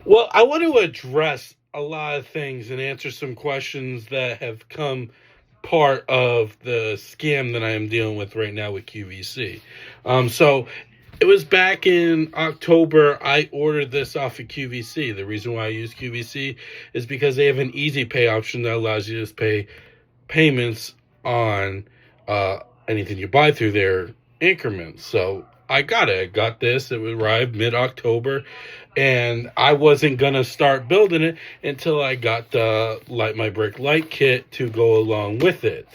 Well, I want to address a lot of things and answer some questions that have come part of the scam that I am dealing with right now with QVC. So it was back in October. I ordered this off of QVC. The reason why I use QVC is because they have an easy pay option that allows you to just pay payments on anything you buy through their increments. So I got it. I got this. It arrived mid-October, and I wasn't gonna start building it until I got the Light My Brick Light kit to go along with it.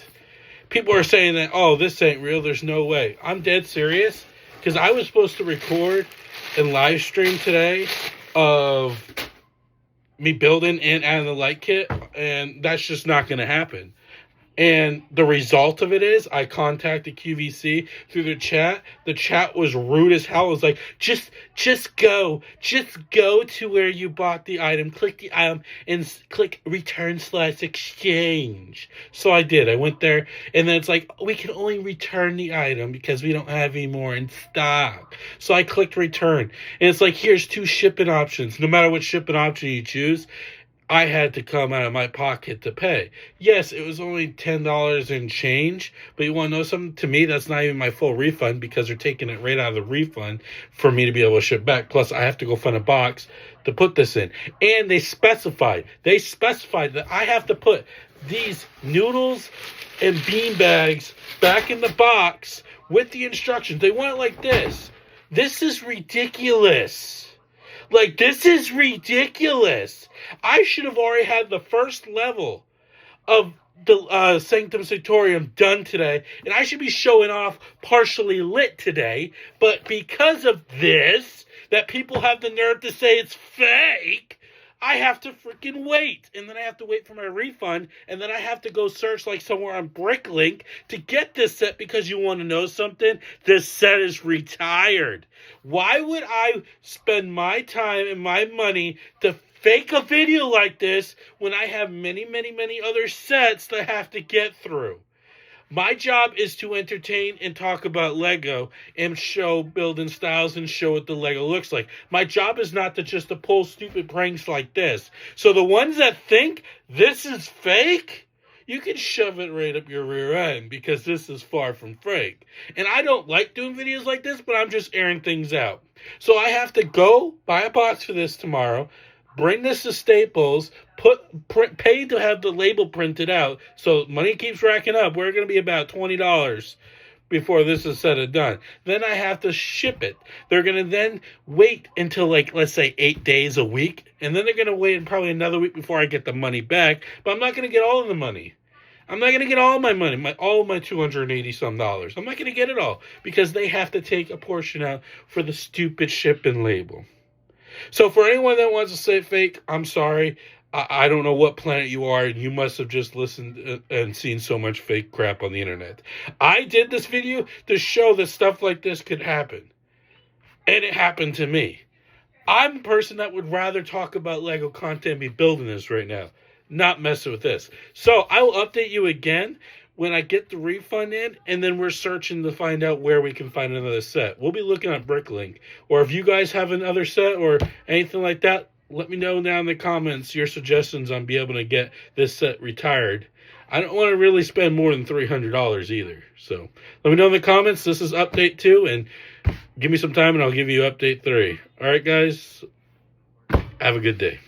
People are saying that, oh, this ain't real. There's no way. I'm dead serious, because I was supposed to record and live stream today of me building and adding the light kit, and that's just not going to happen. And the result of it is I contacted QVC through the chat. The chat was rude as hell. It was like, just go to where you bought the item, click the item, and click return/exchange. So I did. I went there, and then it's like, we can only return the item because we don't have any more in stock. So I clicked return, and it's like, here's 2 shipping options. No matter what shipping option you choose, I had to come out of my pocket to pay. Yes, it was only $10 and change, but you want to know something? To me, that's not even my full refund because they're taking it right out of the refund for me to be able to ship back. Plus, I have to go find a box to put this in. And they specified that I have to put these noodles and bean bags back in the box with the instructions. They want it like this. This is ridiculous. Like, this is ridiculous. I should have already had the first level of the Sanctum Sanctorum done today, and I should be showing off partially lit today, but because of this, that people have the nerve to say it's fake, I have to freaking wait, and then I have to wait for my refund, and then I have to go search like somewhere on Bricklink to get this set because you want to know something? This set is retired. Why would I spend my time and my money to fake a video like this when I have many, many, many other sets that I have to get through? My job is to entertain and talk about Lego and show building styles and show what the Lego looks like. My job is not to just to pull stupid pranks like this. So the ones that think this is fake, you can shove it right up your rear end because this is far from fake. And I don't like doing videos like this, but I'm just airing things out. So I have to go buy a box for this tomorrow, bring this to Staples, pay to have the label printed out, so money keeps racking up. We're going to be about $20 before this is said and done. Then I have to ship it. They're going to then wait until, like, let's say 8 days a week, and then they're going to wait probably another week before I get the money back, but I'm not going to get all of the money. I'm not going to get all my money, all of my $280-some. I'm not going to get it all because they have to take a portion out for the stupid shipping label. So for anyone that wants to say fake, I'm sorry. I don't know what planet you are, and you must have just listened and seen so much fake crap on the internet. I did this video to show that stuff like this could happen. And it happened to me. I'm a person that would rather talk about Lego content and be building this right now, not messing with this. So I will update you again when I get the refund in, and then we're searching to find out where we can find another set. We'll be looking at Bricklink. Or if you guys have another set or anything like that, let me know down in the comments your suggestions on being able to get this set retired. I don't want to really spend more than $300 either. So let me know in the comments. This is update 2, and give me some time and I'll give you update 3. All right, guys. Have a good day.